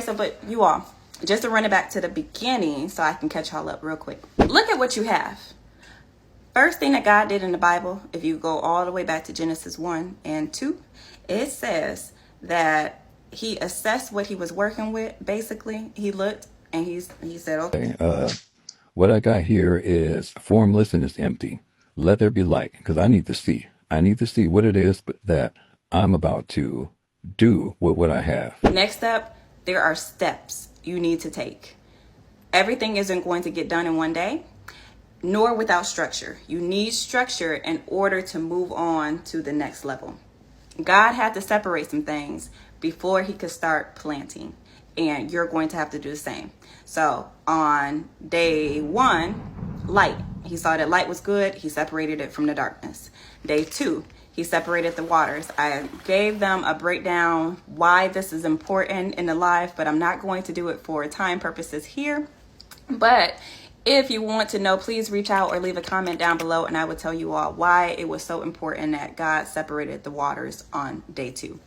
So, but you all, just to run it back to the beginning so I can catch y'all up real quick. Look at what you have. First thing that God did in the Bible, if you go all the way back to Genesis 1 and 2, it says that he assessed what he was working with. Basically, he looked and he said, okay, what I got here is formless and it's empty. Let there be light, because I need to see. I need to see what it is that I'm about to do with what I have. Next up, there are steps you need to take. Everything isn't going to get done in one day, nor without structure. You need structure in order to move on to the next level. God had to separate some things before he could start planting, and you're going to have to do the same. So on day 1, light. He saw that light was good. He separated it from the darkness. Day 2, he separated the waters. I gave them a breakdown why this is important in the life, but I'm not going to do it for time purposes here. But if you want to know, please reach out or leave a comment down below, and I will tell you all why it was so important that God separated the waters on day 2.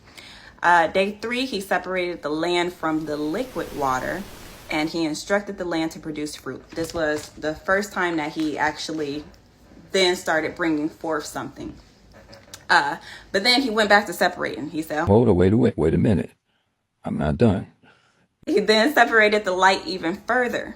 Day 3, he separated the land from the liquid water, and he instructed the land to produce fruit. This was the first time that he actually then started bringing forth something. But then he went back to separating. He said, hold on, wait a minute. I'm not done. He then separated the light even further,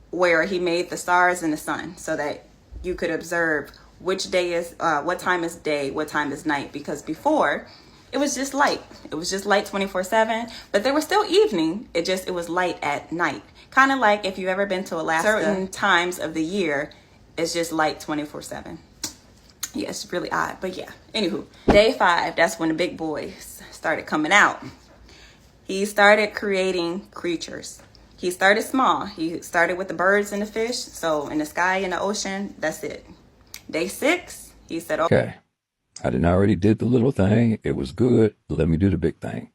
where he made the stars and the sun so that you could observe which day is, what time is day, what time is night. Because before, it was just light. It was just light 24/7, but there was still evening. It was light at night. Kind of like if you've ever been to Alaska, certain times of the year, it's just light 24/7. Yeah, it's really odd, but yeah. Anywho, day 5, that's when the big boys started coming out. He started creating creatures. He started small. He started with the birds and the fish. So in the sky and the ocean, that's it. Day 6, he said, okay, I already did the little thing. It was good. Let me do the big thing.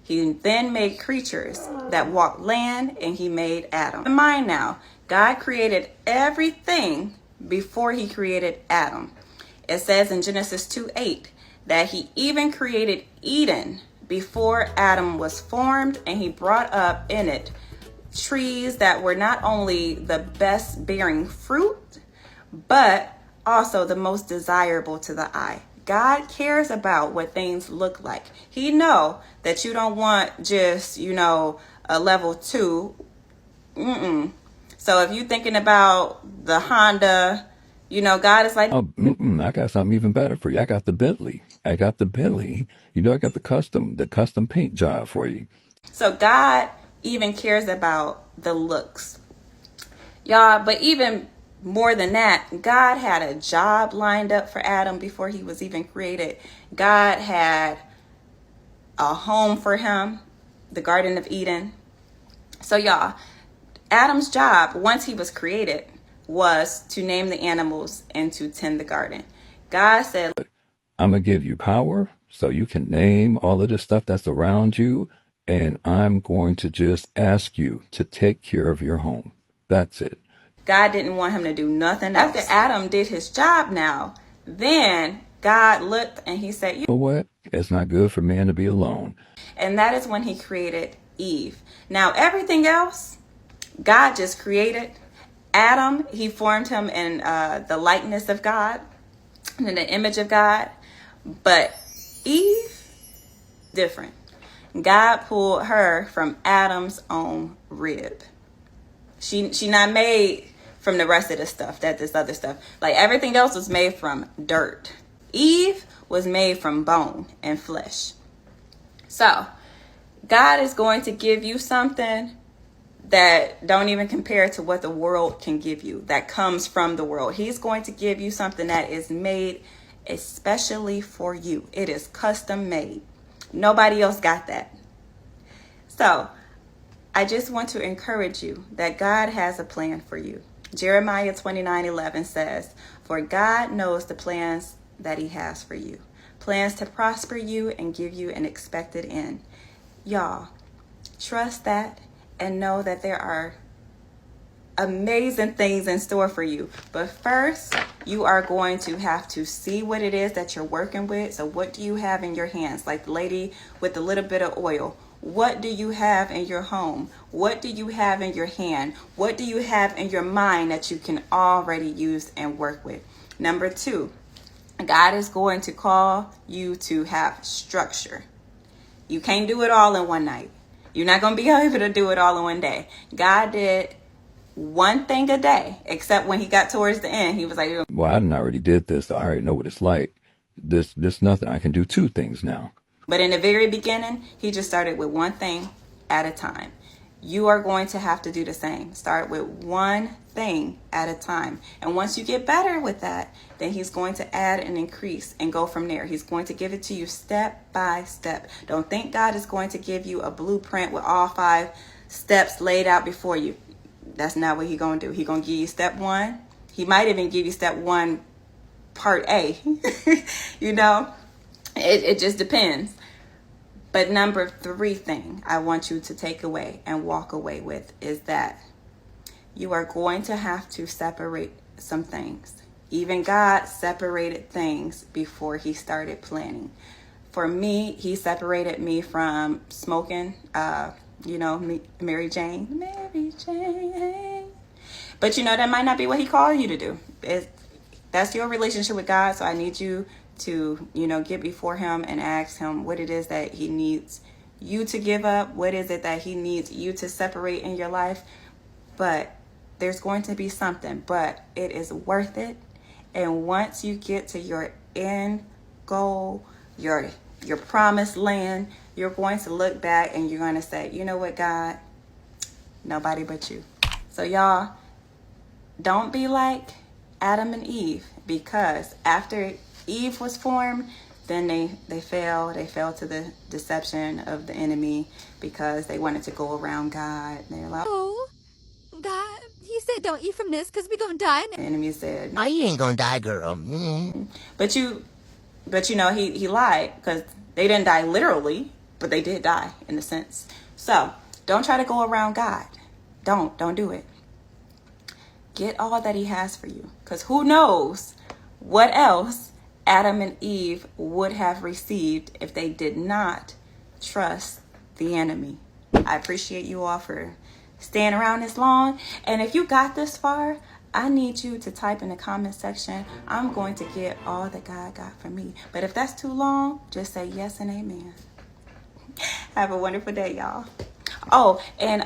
He then made creatures that walked land, and he made Adam. In mind now, God created everything before he created Adam. It says in Genesis 2:8 that he even created Eden before Adam was formed, and he brought up in it trees that were not only the best bearing fruit, but also the most desirable to the eye. God cares about what things look like. He know that you don't want just, a level 2. So if you're thinking about the Honda, God is like, oh, I got something even better for you. I got the Bentley. I got the custom paint job for you. So God even cares about the looks, y'all. But even more than that, God had a job lined up for Adam before he was even created. God had a home for him, the Garden of Eden. So y'all, Adam's job, once he was created, was to name the animals and to tend the garden. God said, I'm going to give you power so you can name all of the stuff that's around you, and I'm going to just ask you to take care of your home. That's it. God didn't want him to do nothing else. After Adam did his job now, then God looked and he said, you know what? It's not good for man to be alone. And that is when he created Eve. Now, everything else, God just created. Adam, he formed him in the likeness of God, in the image of God. But Eve, different. God pulled her from Adam's own rib. She not made from the rest of the stuff, this other stuff. Like everything else was made from dirt. Eve was made from bone and flesh. So God is going to give you something that don't even compare to what the world can give you, that comes from the world. He's going to give you something that is made especially for you. It is custom made. Nobody else got that. So I just want to encourage you that God has a plan for you. Jeremiah 29:11 says, for God knows the plans that he has for you, plans to prosper you and give you an expected end. Y'all, trust that and know that there are amazing things in store for you. But first, you are going to have to see what it is that you're working with. So what do you have in your hands? Like the lady with a little bit of oil. What do you have in your home? What do you have in your hand? What do you have in your mind that you can already use and work with? Number 2, God is going to call you to have structure. You can't do it all in one night. You're not going to be able to do it all in one day. God did one thing a day, except when he got towards the end, he was like, Well, I done already did this. I already know what it's like. This nothing. I can do 2 things now. but in the very beginning, he just started with one thing at a time. You are going to have to do the same. Start with one thing at a time. And once you get better with that, then he's going to add and increase and go from there. He's going to give it to you step by step. Don't think God is going to give you a blueprint with all 5 steps laid out before you. That's not what he's going to do. He's going to give you step 1. He might even give you step 1 part A. You know, it just depends. But number 3 thing I want you to take away and walk away with is that you are going to have to separate some things. Even God separated things before he started planning. For me, he separated me from smoking, Mary Jane. But that might not be what he called you to do. That's your relationship with God. So I need you to, get before him and ask him what it is that he needs you to give up. What is it that he needs you to separate in your life? But there's going to be something, but it is worth it. And once you get to your end goal, your promised land, you're going to look back and you're going to say, you know what, God, nobody but you. So y'all, don't be like Adam and Eve, because after Eve was formed, then they fell to the deception of the enemy because they wanted to go around God. They're like, Oh, God, he said don't eat from this because we're going to die. the enemy said, Oh, you ain't gonna die, girl. but he lied, because they didn't die literally, but they did die in a sense. So don't try to go around God. Don't do it. Get all that he has for you, because who knows what else Adam and Eve would have received if they did not trust the enemy. I appreciate you all for staying around this long. And if you got this far, I need you to type in the comment section, I'm going to get all that God got for me. But if that's too long, just say yes and amen. Have a wonderful day, y'all. Oh, and